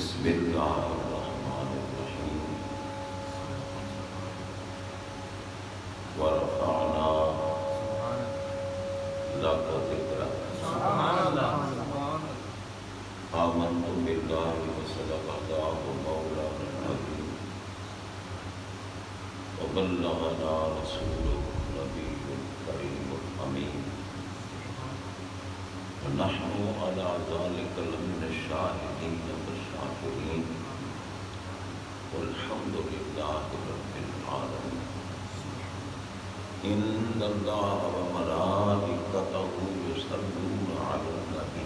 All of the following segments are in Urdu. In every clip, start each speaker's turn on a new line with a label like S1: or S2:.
S1: بسم اللہ الرحمن الرحیم ورفعنا لک ذکرک آمنت باللہ وصدق اللہ مولانا العظیم وبلغنا رسوله النبی الکریم الامین ونحن على ذلك لمن الشاهدين والشاكرين والحمد لله رب العالمين إن الله وملائكته يصلون على النبي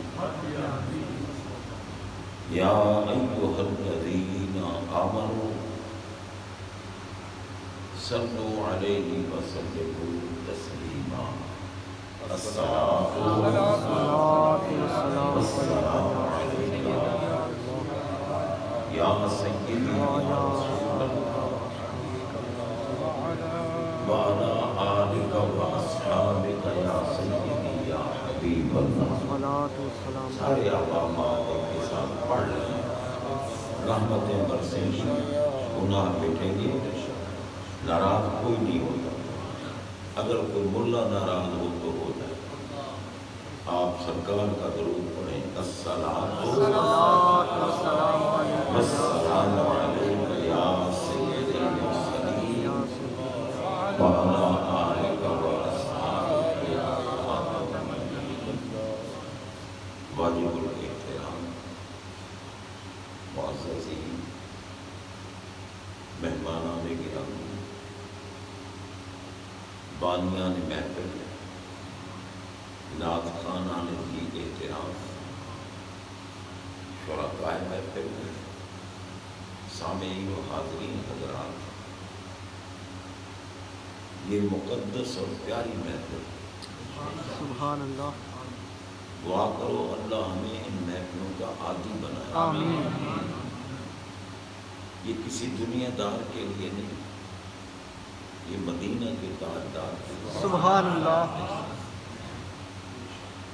S1: يا أيها الذين آمنوا صلوا عليه وسلموا تسليما الصلاة والسلام عليك يا سيدي يا رسول الله وعلى آلك وأصحابك يا سيدي يا حبيب الله سارے اقامات کے ساتھ پڑھ لیں رحمتیں برسیں گی گناہ مٹیں گے ناراض کوئی نہیں ہوتا اگر کوئی ملا ناراض ہو تو ہو جائے آپ سرکار کا درود پڑھیں الصلاۃ والسلام علیک یا سید المرسلین وعلی آلک واصحابک یا خاتم النبیین واجب الاحترام معززین مہمانان گرامی بانیان محفل نعت خوانان کی احترام شرکائے محفل سامعین و حاضرین حضرات یہ مقدس اور پیاری محفل
S2: سبحان اللہ
S1: دعا کرو اللہ ہمیں ان محفلوں کا عادی بنائے
S2: آمین
S1: یہ کسی دنیا دار کے لیے نہیں یہ مدینہ کے تاجدار کے لیے
S2: سبحان اللہ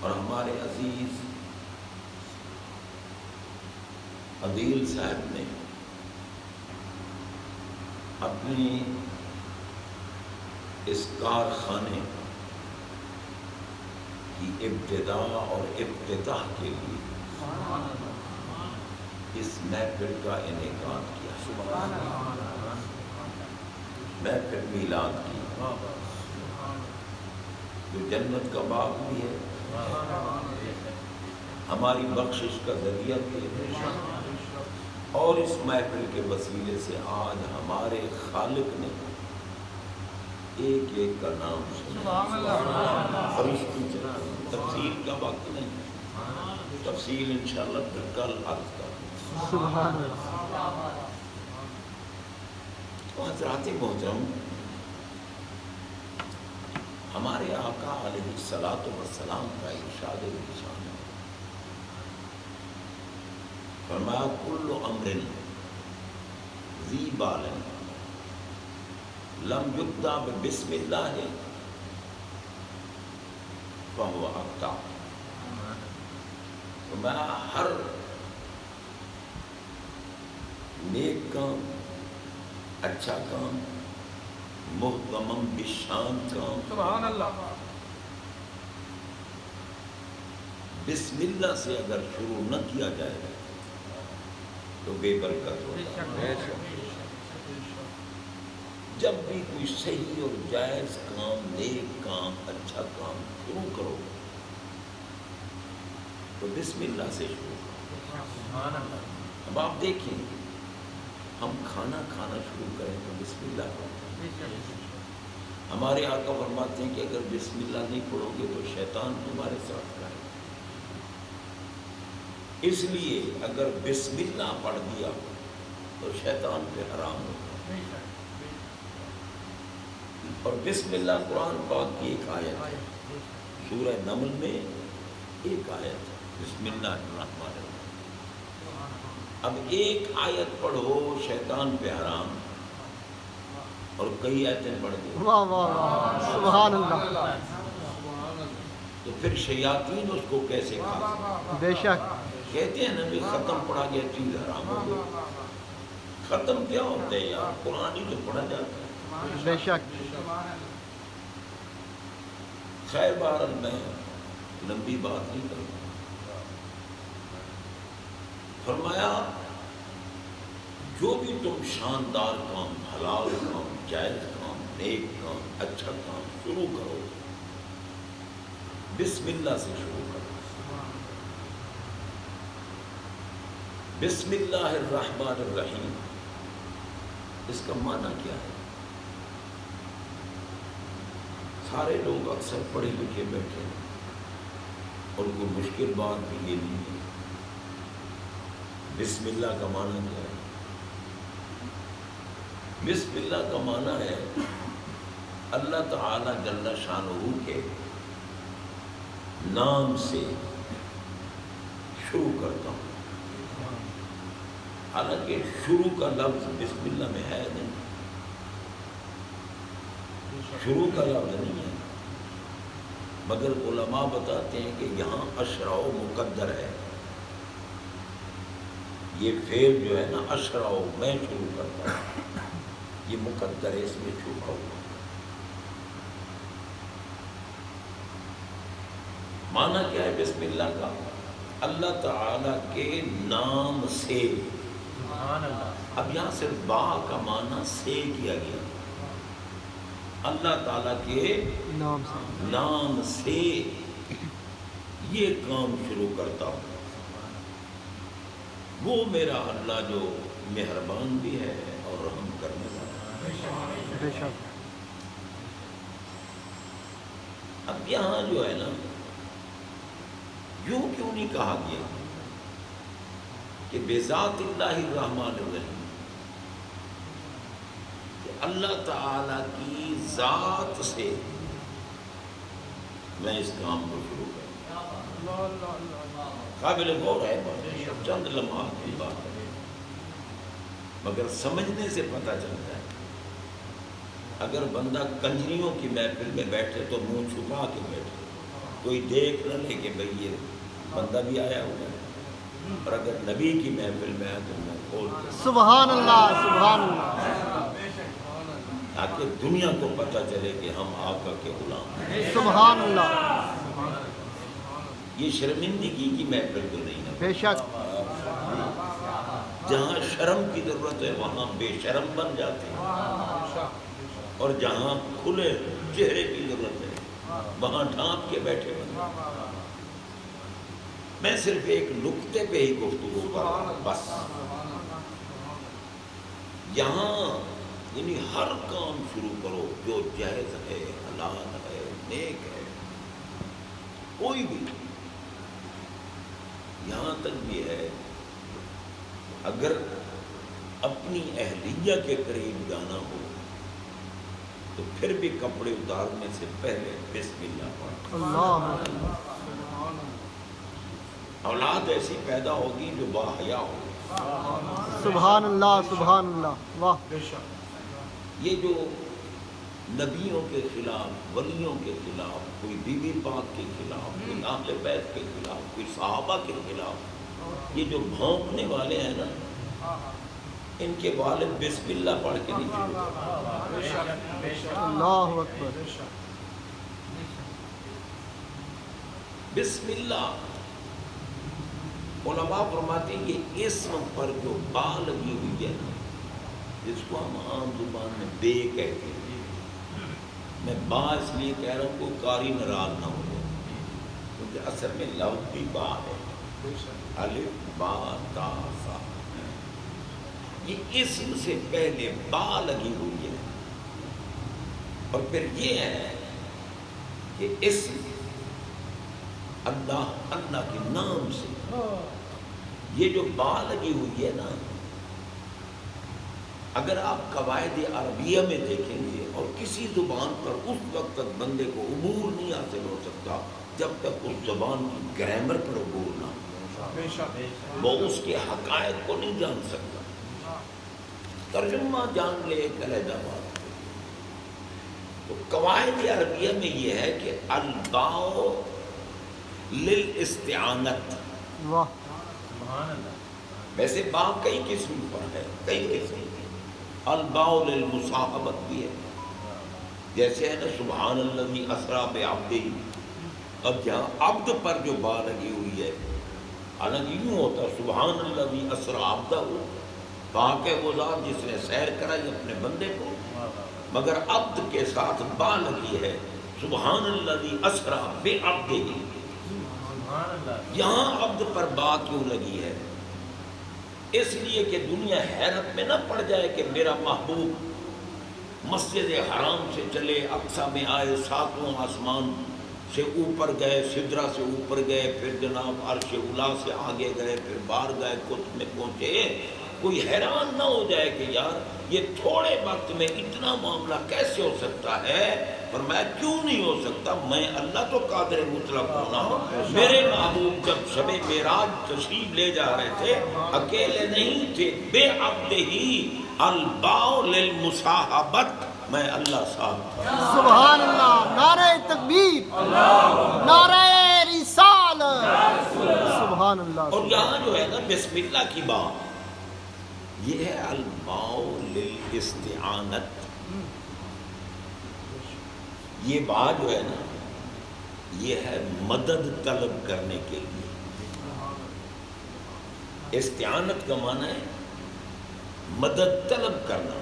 S1: اور ہمارے عزیز عدیل صاحب نے اپنی اس کارخانے کی ابتدا اور افتتاح کے لیے اس محفل کا انعقاد کیا محفل میلاد کی جو جنت کا باغ بھی ہے ہماری بخشش کا ذریعہ بھی ہے اور اس محفل کے وسیلے سے آج ہمارے خالق نے ایک ایک کا نام سنا فرشتی چلا تفصیل کا وقت نہیں تفصیل انشاءاللہ پھر کل عرض کریں
S2: سبحان اللہ
S1: حضرات محترم ہمارے آقا علیہ الصلاۃ والسلام کا ارشاد نشان ہے فرمایا کل امر ذی بال لم یبدا بسم اللہ فہو اخطا فرمایا ہر نیک کام اچھا کام محتمم بشان کام
S2: سبحان اللہ
S1: بسم اللہ سے اگر شروع نہ کیا جائے تو بے برکت ہوتا ہے جب بھی کوئی صحیح اور جائز کام نیک کام اچھا کام شروع کرو تو بسم اللہ سے شروع کرو اب آپ دیکھیں ہم کھانا کھانا شروع کریں تو بسم اللہ پڑھیں ہمارے آقا فرماتے ہیں کہ اگر بسم اللہ نہیں پڑھو گے تو شیطان تمہارے ساتھ کھائے اس لیے اگر بسم اللہ پڑھ دیا تو شیطان پہ حرام ہوتا اور بسم اللہ قرآن پاک کی ایک آیت ہے سورہ نمل میں ایک آیت ہے بسم اللہ الرحمن الرحیم اب ایک آیت پڑھو شیطان پہ حرام اور کئی آیتیں پڑھ دو
S2: واہ واہ واہ سبحان اللہ
S1: تو پھر شیاطین اس کو کیسے کھا
S2: بے شک
S1: کہتے ہیں نا بھی ختم پڑھا گیا چیز حرام ہو گئی. ختم کیا ہوتا ہے یار؟ قرآن ہی تو پڑھا جاتا ہے.
S2: بے شک.
S1: خیر بہرحال میں لمبی بات نہیں کروں. فرمایا جو بھی تم شاندار کام، حلال کام، جائز کام، نیک کام، اچھا کام شروع کرو، بسم اللہ سے شروع کرو. بسم اللہ الرحمن الرحیم، اس کا معنی کیا ہے؟ سارے لوگ اکثر پڑھے لکھے بیٹھے ہیں اور کوئی مشکل بات بھی یہ نہیں ہے. بسم اللہ کا معنی کیا ہے؟ بسم اللہ کا معنی ہے اللہ تعالی جل شانہ کے نام سے شروع کرتا ہوں. حالانکہ شروع کا لفظ بسم اللہ میں ہے نہیں، شروع کا لفظ نہیں ہے، مگر علماء بتاتے ہیں کہ یہاں اشرع مقدر ہے. یہ فعل جو ہے نا اشرع، میں شروع کرتا ہوں، یہ مقدر ہے، اس میں چھپا ہوا. معنی کیا ہے بسم اللہ کا؟ اللہ تعالی کے نام سے. اب یہاں سے با کا معنی سے کیا گیا. اللہ تعالیٰ کے نام سے یہ کام شروع کرتا ہوں. وہ میرا اللہ جو مہربان بھی ہے اور رحم کرنے والا ہے. اب یہاں جو ہے نا یوں کیوں نہیں کہا گیا کہ بذات اللہ الرحمن الرحیم، کہ اللہ تعالی کی ذات سے میں اس کام کو شروع کروں. قابل غور ہے، چند لمحات کی بات ہے، مگر سمجھنے سے پتہ چلتا ہے. اگر بندہ کنجریوں کی محفل میں بیٹھے تو منہ چھپا کے بیٹھے، کوئی دیکھ نہ لے کہ بھئی یہ بندہ بھی آیا ہوا ہے. اور اگر نبی کی محفل میں آیا تو منہ کھول کے
S2: سبحان اللہ، سبحان اللہ،
S1: تاکہ دنیا کو پتہ چلے کہ ہم آقا کے غلام ہیں.
S2: سبحان اللہ.
S1: یہ شرمندگی کی محفل تو نہیں ہے.
S2: بے شک.
S1: جہاں شرم کی ضرورت ہے وہاں بے شرم بن جاتے ہیں، اور جہاں کھلے چہرے کی ضرورت ہے وہاں ڈھانپ کے بیٹھے بن. میں صرف ایک نقطے پہ ہی گفتگو کر رہا ہوں بس. یہاں یعنی ہر کام شروع کرو جو جائز ہے، حلال ہے، نیک ہے، کوئی بھی. یہاں تک بھی ہے اگر اپنی اہلیہ کے قریب جانا ہو تو پھر بھی کپڑے اتارنے سے پہلے بسم اللہ پڑھو.
S2: اللہ.
S1: اولاد ایسی پیدا ہوگی جو باحیا ہوگی.
S2: سبحان اللہ، سبحان اللہ. واہ.
S1: یہ جو نبیوں کے خلاف، ولیوں کے خلاف، کوئی بی بی پاک کے خلاف، کوئی اہل بیت کے خلاف، کوئی صحابہ کے خلاف یہ جو بھونکنے والے ہیں نا، ان کے والد بسم اللہ پڑھ کے نہیں شروع کرتے.
S2: اللہ اکبر.
S1: بسم اللہ. علماء فرماتے ہیں کہ اسم پر جو با لگی ہوئی ہے نا، جس کو ہم عام زبان میں بے کہتے ہیں، میں با اس لیے کہہ رہا ہوں کوئی قاری ناراض نہ ہو جائے، کیونکہ اصل میں لفظ بھی با ہے. الف با تا سا، یہ اسم سے پہلے با لگی ہوئی ہے. اور پھر یہ ہے کہ اسم اللہ، اللہ کے نام سے یہ جو با لگی ہوئی ہے نا، اگر آپ قواعد عربیہ میں دیکھیں گے اور کسی زبان پر اس وقت تک بندے کو عبور نہیں حاصل ہو سکتا جب تک اس زبان کی گرامر پر عبور نہ ہو. وہ اس کے حقائق کو نہیں جان سکتا. ترجمہ جان لے ایک علیحدہ بات. تو قواعد عربیہ میں یہ ہے کہ الباء للاستعانت،
S2: واہ.
S1: ویسے با کئی قسم پر ہے، کئی قسم کی، الباء للمصاحبت بھی ہے، جیسے ہے نا سبحان الذی اسریٰ بعبدہ، اب جہاں عبد پر جو با لگی ہوئی ہے، حالانکہ یوں ہوتا سبحان الذی اسریٰ عبدہ، پاک ہے وہ ذات جس نے سیر کرائی اپنے بندے کو، مگر عبد کے ساتھ با لگی ہے، سبحان الذی اسریٰ بعبدہ، یہاں عبد پر با کیوں لگی ہے؟ اس لیے کہ دنیا حیرت میں نہ پڑ جائے کہ میرا محبوب مسجد حرام سے چلے، اقصی میں آئے، ساتوں آسمان سے اوپر گئے، سدرہ سے اوپر گئے، پھر جناب عرش اولا سے آگے گئے، پھر باہر گئے، قطب میں پہنچے، کوئی حیران نہ ہو جائے کہ یار یہ تھوڑے وقت میں اتنا معاملہ کیسے ہو سکتا ہے؟ فرمایا کیوں نہیں ہو سکتا، میں اللہ تو قادر مطلق ہونا ہوں۔ میرے محبوب جب شب معراج تشریف لے جا رہے تھے، اکیلے نہیں تھے، بے عبد ہی الباء للمصاحبت، میں اللہ صاحب۔
S2: سبحان اللہ، نعرہ تکبیر، نعرہ رسالت، سبحان اللہ۔
S1: اور یہاں جو ہے نا بسم اللہ کی بات، یہ ہے الباء للاستعانت، یہ بات جو ہے نا یہ ہے مدد طلب کرنے کے لیے۔ استعانت کا معنی ہے مدد طلب کرنا۔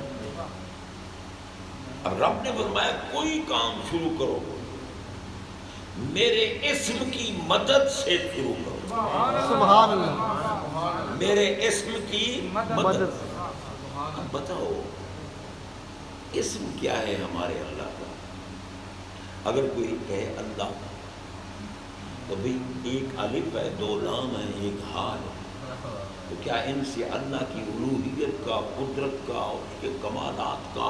S1: اب رب نے فرمایا کوئی کام شروع کرو میرے اسم کی مدد سے شروع کرو،
S2: سبحان اللہ،
S1: میرے اسم کی مدد۔ اب بتاؤ اسم کیا ہے ہمارے اللہ کا؟ اگر کوئی کہے اللہ تو بھی ایک الف ہے، دو لام ہے، ایک ہا ہے، تو کیا ان سے اللہ کی الوہیت کا، قدرت کا، اس کے کمالات کا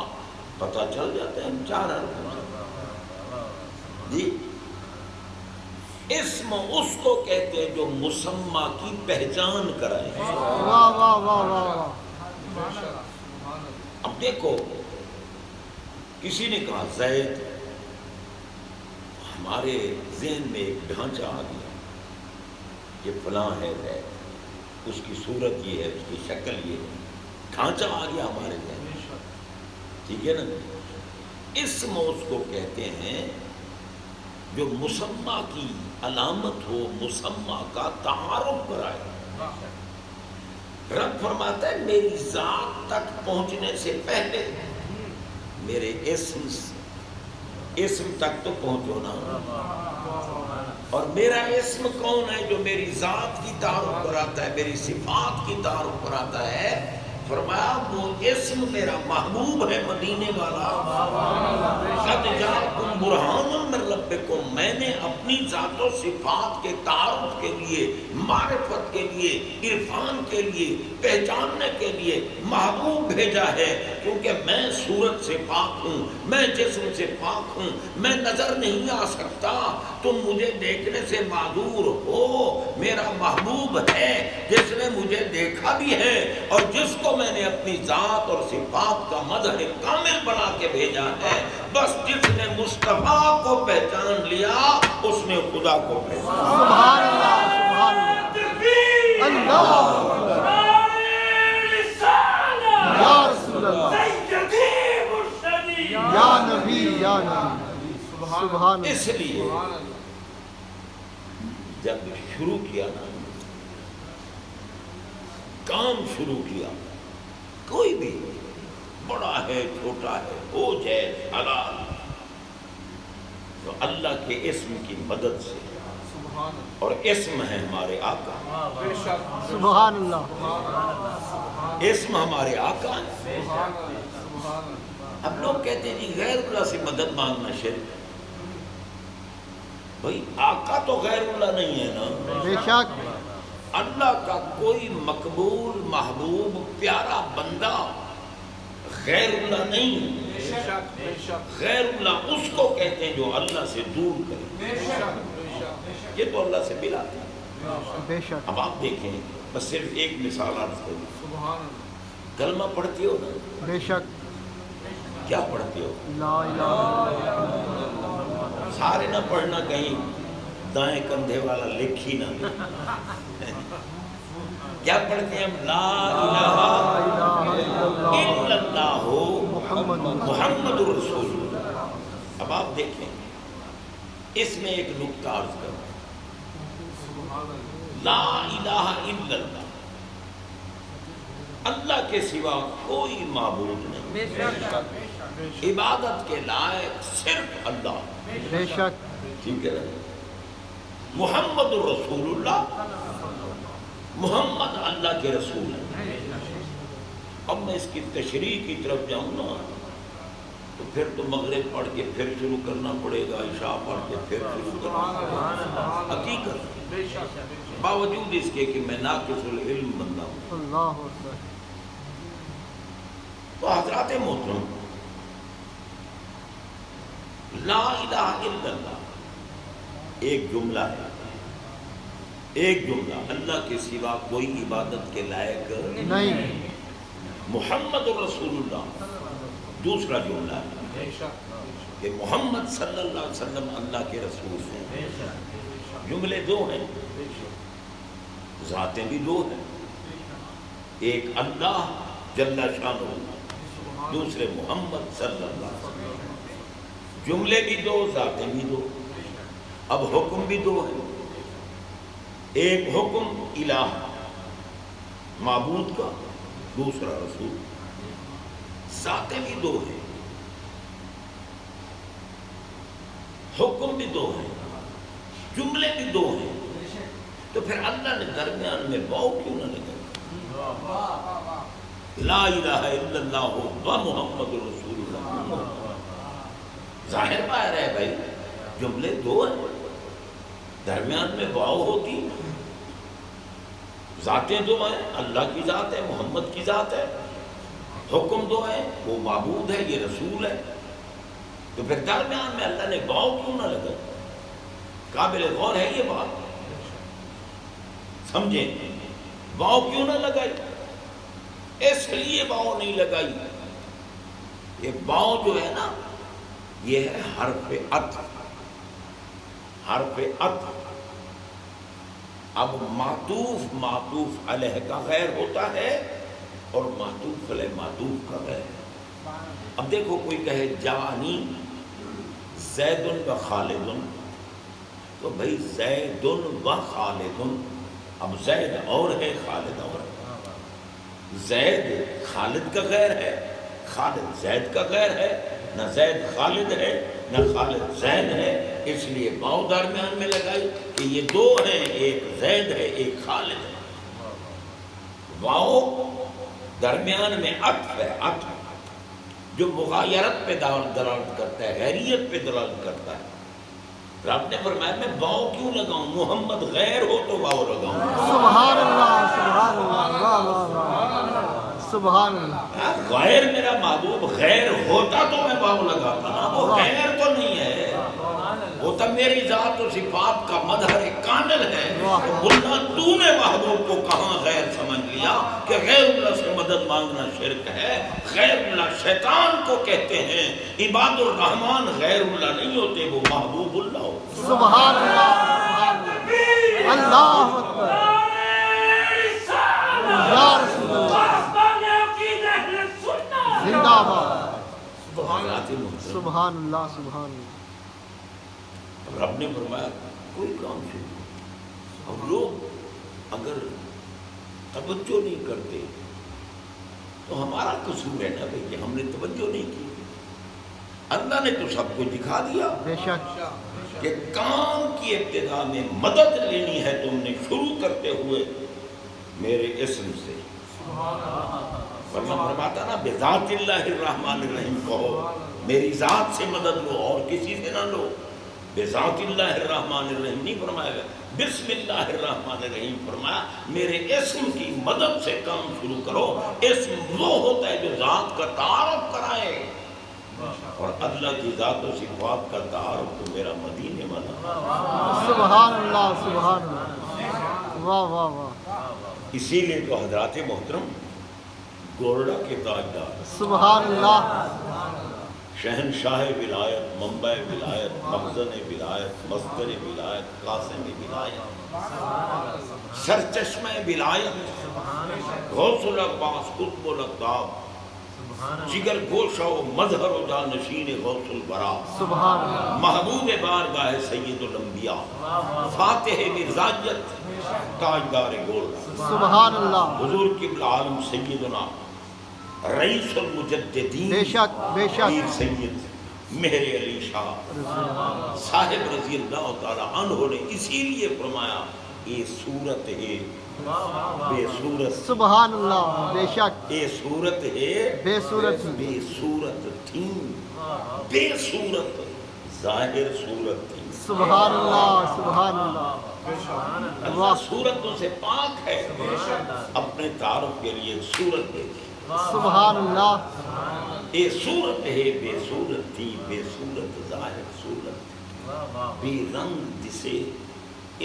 S1: پتہ چل جاتا ہے؟ چار حرفوں سے جی۔ اسم اس کو کہتے ہیں جو مسمى کی پہچان کرائے۔
S2: واہ واہ واہ واہ واہ۔
S1: اب دیکھو کسی نے کہا زید، ہمارے ذہن میں ایک ڈھانچہ آ گیا کہ فلاں ہے زید، اس کی صورت یہ ہے، اس کی شکل یہ ہے، ڈھانچہ آ گیا ہمارے ذہن میں، ٹھیک ہے نا؟ اسم اس کو کہتے ہیں جو مسمى کی علامت ہو، مسمى کا تعارف کرائے۔ رب فرماتا ہے میری ذات تک پہنچنے سے پہلے میرے اسم تک تو پہنچو نا۔ اور میرا اسم کون ہے جو میری ذات کی تعارف کراتا ہے، میری صفات کی تعارف کراتا ہے؟ فرمایا وہ اسم میرا محبوب ہے مدینے والا۔ قد جاءکم برہان من ربکم، میں نے اپنی ذات و صفات کے تعارف کے لیے، معرفت کے لیے، عرفان کے لیے، پہچاننے کے لیے محبوب بھیجا ہے، کیونکہ میں صورت سے پاک ہوں، میں جسم سے پاک ہوں، میں نظر نہیں آ سکتا، تم مجھے دیکھنے سے معذور ہو۔ میرا محبوب ہے جس نے مجھے دیکھا بھی ہے اور جس کو میں نے اپنی ذات اور صفات کا مظہر کامل بنا کے بھیجا ہے۔ بس جس نے مصطفیٰ کو پہچان لیا اس نے خدا کو پہچان لیا۔
S2: سبحان اللہ، سبحان اللہ، اللہ، یا رسول اللہ، یا نبی، یا نبی، سبحان اللہ۔
S1: اس لیے جب شروع کیا نا کام شروع کیا، کوئی بھی بڑا ہے چھوٹا ہے، ہو جائے حلال، تو اللہ کے اسم کی مدد سے، اور اسم ہے ہمارے آقا،
S2: سبحان اللہ،
S1: اسم ہمارے آقا ہے۔ اب لوگ کہتے ہیں جی غیر اللہ سے مدد مانگنا شرک، بھائی آقا تو غیر اللہ نہیں ہے نا۔
S2: بے شک،
S1: اللہ کا کوئی مقبول محبوب پیارا بندہ غیر اللہ نہیں۔ غیر اللہ اس کو کہتے ہیں جو اللہ سے دور کرے، یہ تو اللہ سے ملاتے ہیں۔
S2: بے شک،
S1: اب آپ دیکھیں، بس صرف ایک مثال عرض کروں، کلمہ پڑھتی ہو نا،
S2: بے شک،
S1: کیا پڑھتی ہو؟
S2: لا الہ الا اللہ،
S1: سارے نہ پڑھنا، کہیں دائیں کندھے والا لکھ ہی نہ دے۔ کیا پڑھتے ہیں ہم؟ لا الہ الا اللہ محمد رسول اللہ۔ اب آپ دیکھیں اس میں ایک نکتہ عرض کروں، لا الہ الا اللہ، اللہ کے سوا کوئی معبود نہیں، عبادت کے لائق صرف اللہ،
S2: بے شک،
S1: ٹھیک ہے نا؟ محمد رسول اللہ، محمد اللہ کے رسول ہیں۔ اب میں اس کی تشریح کی طرف جاؤں نا تو پھر تو مغرب پڑھ کے پھر شروع کرنا پڑے گا، عشاء پڑھ کے پھر شروع کرنا پڑے گا، حقیقت باوجود اس کے کہ میں ناقص العلم بندہ ہوں۔
S2: اللہ اکبر۔
S1: تو حضرات محترم، لا الہ الا اللہ ایک جملہ ہے، ایک جملہ، اللہ کے سوا کوئی عبادت کے لائق
S2: نہیں،
S1: محمد رسول اللہ دوسرا جملہ ہے کہ محمد صلی اللہ علیہ وسلم اللہ کے رسول ہیں۔ جملے دو ہیں، ذاتیں بھی دو ہیں، ایک اللہ جل شانہ، دوسرے محمد صلی اللہ علیہ وسلم۔ جملے بھی دو، ذاتیں بھی دو، اب حکم بھی دو ہیں، ایک حکم الہ معبود کا، دوسرا رسول، ذاتیں بھی دو ہیں، حکم بھی دو ہیں، جملے بھی دو ہیں، تو پھر اللہ نے درمیان میں واو کیوں نہ لگا؟ لا الہ الا اللہ و محمد رسول اللہ، ظاہر باہر ہے بھائی، جملے دو ہیں، درمیان میں واو ہوتی، ذاتیں دو ہیں، اللہ کی ذات ہے، محمد کی ذات ہے، حکم دو ہے، وہ معبود ہے، یہ رسول ہے، تو پھر درمیان میں اللہ نے واو کیوں نہ لگا؟ قابل غور ہے یہ بات، سمجھیں، واو کیوں نہ لگائی؟ اس لیے واو نہیں لگائی، یہ واو جو ہے نا یہ ہے حرف عطف، حرف عطف۔ اب معطوف معطوف علیہ کا غیر ہوتا ہے اور معطوف علیہ معطوف کا غیر۔ اب دیکھو کوئی کہے جانی زید و خالد، تو بھئی زید و خالد، اب زید اور ہے، خالد اور ہے، زید خالد کا غیر ہے، خالد زید کا غیر ہے، نہ زید خالد ہے نہ خالد زید ہے، اس لیے واو درمیان میں لگائی کہ یہ دو ہیں، ایک زید ہے ایک خالد ہے۔ واو درمیان میں عطف ہے، عطف جو مغایرت پہ دلالت کرتا ہے، غیریت پہ دلالت کرتا ہے۔ رب نے فرمایا میں واو کیوں لگاؤں؟ محمد غیر ہو تو واو لگاؤں۔
S2: سبحان اللہ، سبحان اللہ، واہ واہ واہ، سبحان اللہ۔
S1: غیر میرا محبوب غیر ہوتا تو میں واو لگاتا نا، وہ غیر تو نہیں ہے، وہ تو میری ذات و صفات کا مظہر کامل ہے۔ ملا تو نے محبوب کو کہاں غیر سمجھ لیا کہ غیر اللہ سے مدد مانگنا شرک ہے؟ غیر اللہ شیطان کو کہتے ہیں، عباد الرحمن غیر اللہ نہیں ہوتے، وہ محبوب اللہ ہوتے۔
S2: سبحان اللہ، اللہ اکبر، یا رسول اللہ، زندہ باد، سبحان اللہ، سبحان اللہ۔
S1: رب نے فرمایا کوئی کام شروع، اب لوگ اگر توجہ نہیں کرتے تو ہمارا قصور ہے نا بھئی کہ ہم نے توجہ نہیں کی۔ اللہ نے تو سب کو دکھا دیا
S2: بے شک،
S1: کہ کام کی ابتدا میں مدد لینی ہے تم نے شروع کرتے ہوئے میرے اسم سے، ورنہ فرماتا نا بذات اللہ الرحمن الرحیم کہو، میری ذات سے مدد لو اور کسی سے نہ لو۔ بذات اللہ الرحمن الرحیم نہیں فرمایا گیا، بسم اللہ الرحمن الرحیم فرمایا، میرے اسم کی مدد سے کام شروع کرو۔ اسم وہ ہوتا ہے جو ذات کا تعارف کرائے، اور اللہ کی ذات و صفات کا تعارف تو میرا مدینے والا۔
S2: سبحان اللہ، سبحان اللہ، واہ واہ واہ،
S1: اسی لیے تو حضرات محترم گورڈا کے تاجدار
S2: سبحان اللہ،
S1: شہنشاہ ولایت، منبع ولایت، مخزن ولایت، مصدر ولایت، قاسم ولایت، سرچشمہ ولایت، غوث الاقواس، قطب الاقطاب، جگر گوشہ و مظہر و جانشین غوث الورا،
S2: سبحان اللہ،
S1: محبوب بارگاہ سید الانبیاء، فاتح مرزائیت، تاجدار گول،
S2: سبحان اللہ،
S1: حضور قبلہ عالم سیدنا رئیس المجددین،
S2: بے شک بے شک،
S1: پیر سید مہر علی شاہ صاحب رضی اللہ تعالی عنہ نے اسی لیے فرمایا یہ صورت ہے بے صورت،
S2: سبحان اللہ، بے شک،
S1: یہ صورت ہے
S2: بے صورت،
S1: بے صورت تھی، بے صورت ظاہر صورت تھی،
S2: سبحان اللہ، سبحان اللہ،
S1: اللہ صورتوں سے پاک ہے، اپنے تعارف کے لیے ایک صورت دے دی،
S2: سبحان اللہ،
S1: یہ صورت ہے بے صورت تھی، بے صورت ظاہر صورت تھی، بے رنگ جسے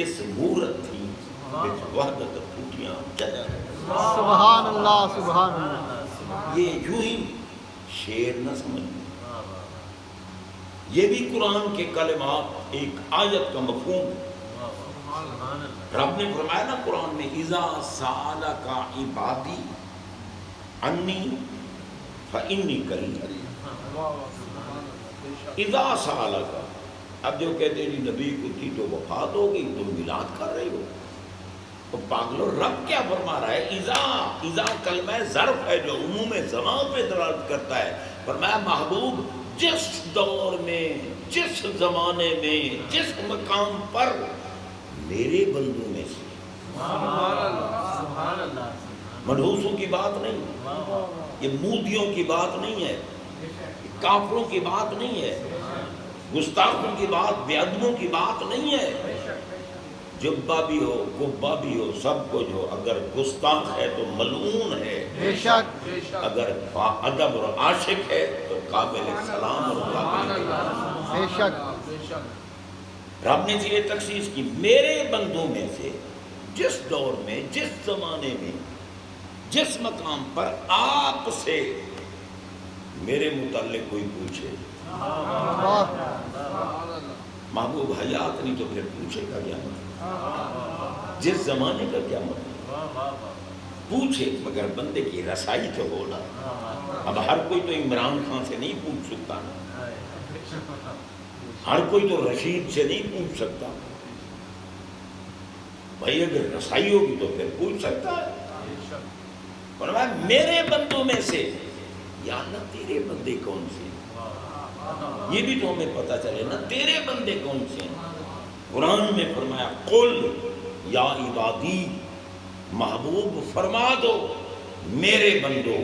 S1: اس مورت تھی، وحدت پھوٹیاں جگر،
S2: سبحان اللہ، سبحان اللہ،
S1: یہ یوں ہی شعر نہ سمجھیں، یہ بھی قرآن کے کلمات ایک آیت کا مفہوم ہے۔ رب نے فرمایا نا قرآن میں اذا سالک عبادی انی فانی قریب، اذا سالک، اب جو کہتے ہیں نبی کو تھی تو وفات ہو گئی تم میلاد کر رہے ہو، تو پاگلو رب کیا فرما رہا ہے؟ اذا کلمہ ظرف ہے جو عموم زمان پہ دلالت کرتا ہے، فرمایا محبوب جس دور میں، جس زمانے میں، جس مقام پر میرے بندوں میں سے، منحوسوں کی بات نہیں، یہ مودیوں کی بات نہیں ہے، کافروں کی بات نہیں ہے، گستاخوں کی بات، بے ادبوں کی بات نہیں ہے، جبہ بھی ہو، گبہ بھی ہو، سب کچھ ہو، اگر گستاخ ہے تو ملعون ہے،
S2: بے شک،
S1: اگر با ادب اور عاشق ہے تو قابل سلام اور قابل احترام۔
S2: بے شک،
S1: رب نے یہ تخصیص کی میرے بندوں میں سے جس دور میں، جس زمانے میں، جس مقام پر آپ سے میرے متعلق کوئی پوچھے،
S2: واہ،
S1: محبوب حیات نہیں تو پھر پوچھے گا کیا مطلب؟ جس زمانے کا کیا مطلب؟ پوچھے مگر بندے کی رسائی تو ہونا۔ اب ہر کوئی تو عمران خان سے نہیں پوچھ سکتا، ہر کوئی تو رشید سے نہیں پوچھ سکتا، بھائی اگر رسائی ہوگی تو پھر پوچھ سکتا ہے۔ فرمایا میرے بندوں میں سے، یا اللہ تیرے بندے کون سے ہیں؟ یہ بھی تو ہمیں پتہ چلے نا تیرے بندے کون سے ہیں۔ قرآن میں فرمایا قل یا عبادی، محبوب فرما دو میرے بندو،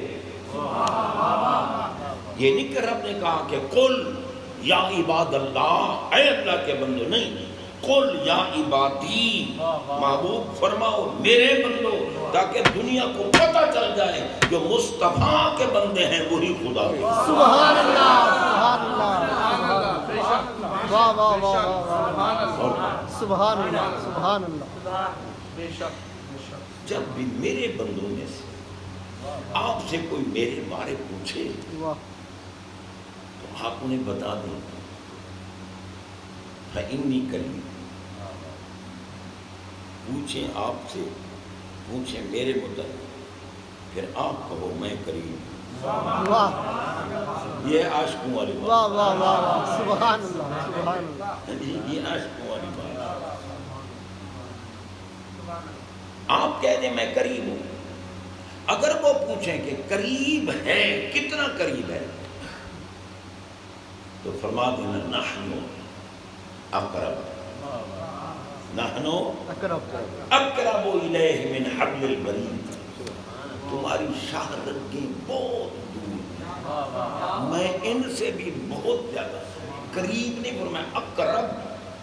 S1: یہ نہیں کہ رب نے کہا کہ قل یا عباد اللہ، اے اللہ کے بندو، نہیں، قل یا عبادی، محبوب فرماؤ میرے بندو، تاکہ دنیا کو پتہ چل جائے جو مصطفیٰ کے بندے ہیں وہی خدا ہے۔
S2: سبحان اللہ، سبحان اللہ، واہ واہ واہ واہ، سبحان اللہ، سبحان اللہ،
S1: جب بھی میرے بندوں میں سے آپ سے کوئی میرے بارے پوچھے
S2: واہ،
S1: تو آپ انہیں بتا دیں فَإِنِّي قَرِيبٌ، پوچھیں آپ سے، پوچھیں میرے متعلق، پھر آپ کہو میں قریب ہوں۔
S2: واہ
S1: یہ عاشقوں والی بات،
S2: واہ واہ واہ، سبحان اللہ، سبحان اللہ،
S1: یہ عاشقوں والی بات۔ آپ کہہ دیں میں قریب ہوں، اگر وہ پوچھیں کہ قریب ہے، کتنا قریب ہے، تو فرما دینا نحن اقرب، نحن
S2: اقرب،
S1: اقرب الیہ من حبل الورید، تمہاری شاہ رگیں بہت دور ہیں، میں ان سے بھی بہت زیادہ قریب نہیں، پر میں اقرب،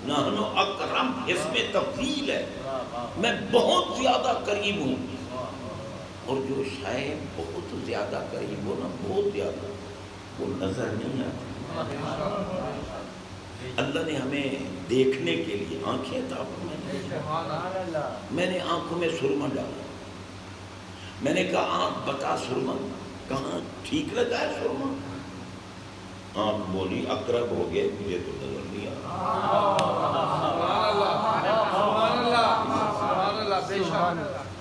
S1: نحن اقرب، اس میں تفضیل ہے، میں بہت زیادہ قریب ہوں، اور جو شاید بہت زیادہ قریب ہو نا، بہت زیادہ، وہ نظر نہیں آتی۔ اللہ نے ہمیں دیکھنے کے لیے آنکھیں عطا فرمائی، میں نے آنکھوں میں سرما ڈالا، میں نے کہا آنکھ بتا سرما کہاں ٹھیک لگا ہے سرما، آنکھ بولی اقرب ہو گئے مجھے تو نظر نہیں آ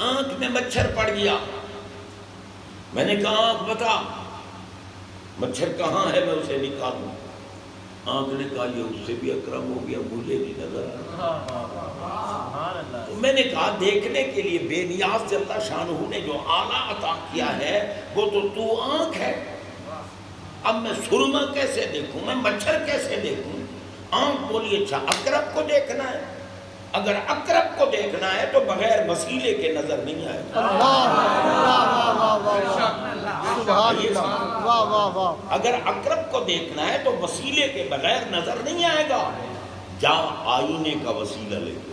S1: آنکھ میں مچھر پڑ گیا. میں نے کہا آنکھ بتا مچھر کہاں ہے میں اسے نکالوں. آنکھ نے کہا یہ اس سے بھی اکرم ہو گیا مجھے نہیں نظر آ. تو میں نے کہا دیکھنے کے لیے بے نیاز جل شانہ نے جو آلہ عطا کیا ہے وہ تو آنکھ ہے. اب میں سرما کیسے دیکھوں میں مچھر کیسے دیکھوں. آنکھ بولی اچھا اقرب کو دیکھنا ہے. اگر اقرب کو دیکھنا ہے تو بغیر وسیلے کے نظر نہیں آئے گا. اگر اقرب کو دیکھنا ہے تو وسیلے کے بغیر نظر نہیں آئے گا. جا آئینے کا وسیلہ لے کے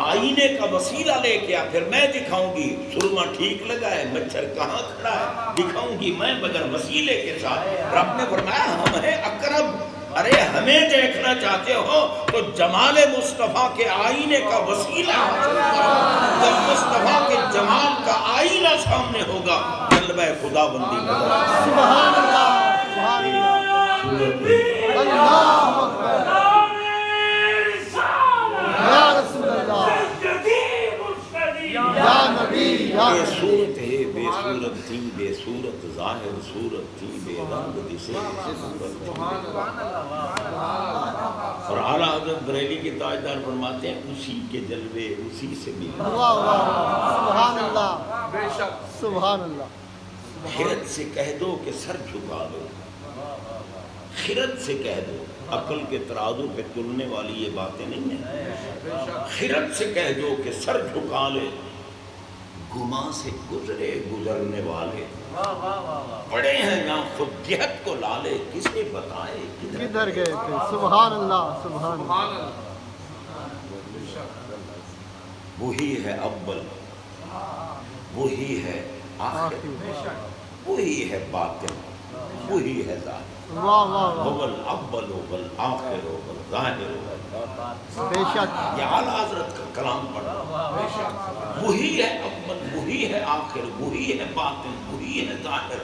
S1: آئینے کا وسیلہ لے کے پھر میں دکھاؤں گی سرما ٹھیک لگا ہے مچھر کہاں کھڑا ہے دکھاؤں گی میں بغیر وسیلے کے ساتھ. رب نے فرمایا ہم ہیں اقرب. ارے ہمیں دیکھنا چاہتے ہو تو جمال مصطفیٰ کے آئینے کا وسیلہ حاصل کرو. جب مصطفیٰ کے جمال کا آئینہ سامنے ہوگا جلوہ خدا بندی ہوگا. سبحان بے صورت ہے بے صورت تھی بے صورت ظاہر صورت تھی بے رنگ دسے صورت. اور اعلیٰ حضرت بریلی کے تاجدار فرماتے ہیں اسی کے جلوے اسی سے ملے.
S2: سبحان اللہ بے شک سبحان اللہ.
S1: خرد سے کہہ دو کہ سر جھکا دو. خرد سے کہہ دو عقل کے ترازو پہ تلنے والی یہ باتیں نہیں ہیں. خرد سے کہہ دو کہ سر جھکا لے. گما سے گزرے گزرنے والے پڑے ہیں یہاں خود جہت کو لالے کسے بتائے
S2: کدھر گئے تھے. سبحان اللہ سبحان اللہ.
S1: وہی ہے اول وہی ہے آخر وہی ہے باطن وہی ہے ظاہر. اول اول اول آخر اول ظاہر
S2: بے شک.
S1: یہ اعلیٰ حضرت کا کلام پڑھا. وہی ہے اول وہی ہے آخر وہی ہے باطن وہی ہے ظاہر.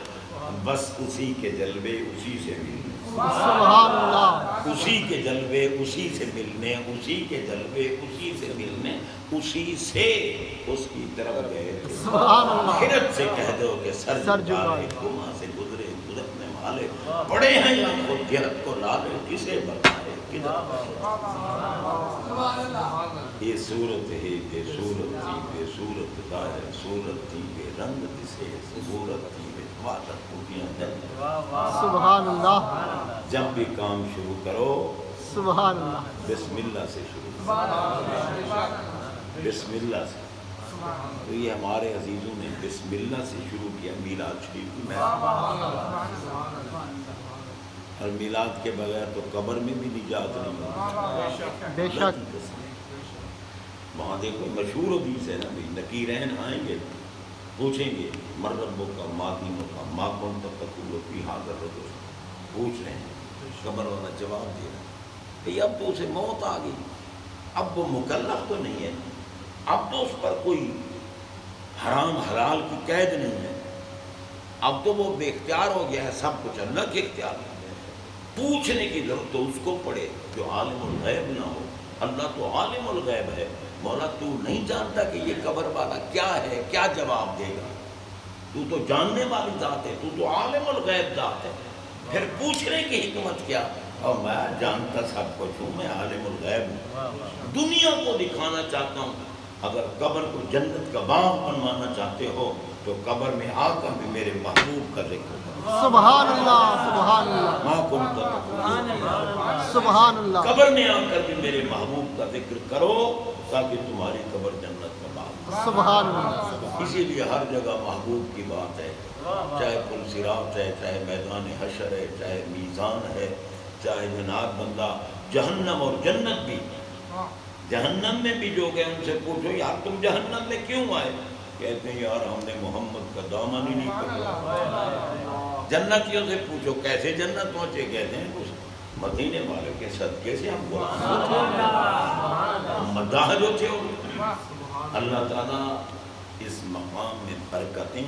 S1: بس اسی کے جلوے اسی سے ملنے.
S2: سبحان اللہ.
S1: اسی کے جلوے اسی سے ملنے اسی کے جلوے اسی سے ملنے اسی سے اس کی طرف گئے.
S2: سبحان اللہ.
S1: خرد سے کہہ دو کہ سر جھکائے گما سے گزرے گزرنے والے پڑے ہیں یا خود جہت کو لالے کسے بتائے کدھر. یہ صورت ہے بے صورت تھی بے صورت ظاہر صورت تھی بے رنگ دسے صورت تھی بے وادت پوٹیاں دن.
S2: سبحان اللہ.
S1: جب بھی کام شروع کرو
S2: سبحان اللہ
S1: بسم اللہ سے شروع کرو. بسم اللہ سے. تو یہ ہمارے عزیزوں نے بسم اللہ سے شروع کیا میلاد شریف کی محفل. اور میلاد کے بغیر تو قبر میں بھی نجات نہیں ہوتی.
S2: بے شک.
S1: وہاں دیکھو مشہور حدیث ہے نا بھائی نکیرین آئیں گے پوچھیں گے مرغبوں کا مادینوں کا ماں کون تب تک فی حاضر رجل پوچھ رہے ہیں. قبر والا جواب دے رہا ہے کہ اب تو اسے موت آ گئی اب وہ مکلف تو نہیں ہے اب تو اس پر کوئی حرام حلال کی قید نہیں ہے اب تو وہ بے اختیار ہو گیا ہے سب کچھ اللہ کے اختیار میں. پوچھنے کی ضرورت تو اس کو پڑے جو عالم الغیب نہ ہو. اللہ تو عالم الغیب ہے. مولا تو نہیں جانتا کہ یہ قبر والا کیا ہے کیا جواب دے گا. تو تو جاننے والی ذات ہے تو تو عالم الغیب ذات ہے. پھر پوچھنے کی حکمت کیا. اور میں جانتا سب کچھ ہوں میں عالم الغیب ہوں. دنیا کو دکھانا چاہتا ہوں. اگر قبر کو جنت کا باغ بنوانا چاہتے ہو تو قبر میں آ کر بھی میرے محبوب کا ذکر کرو.
S2: سبحان اللہ سبحان اللہ.
S1: ماں کون تھا
S2: سبحان اللہ.
S1: قبر میں آ کر بھی میرے محبوب کا ذکر کرو تاکہ تمہاری قبر جنت کا باغ.
S2: سبحان اللہ.
S1: اسی لیے ہر جگہ محبوب کی بات ہے. چاہے پل صراط ہے چاہے میدان حشر ہے چاہے میزان ہے چاہے جنات بندہ جہنم اور جنت بھی. جہنم میں بھی جو گئے ان سے پوچھو یار تم جہنم میں کیوں آئے. کہتے ہیں یار ہم نے محمد کا دامن ہی نہیں پکڑا. جنتیوں سے پوچھو کیسے جنت پہنچے. کہتے ہیں اس مدینے والے کے صدقے سے ہم کو مداح جو تھے. اللہ تعالیٰ اس مقام میں برکتیں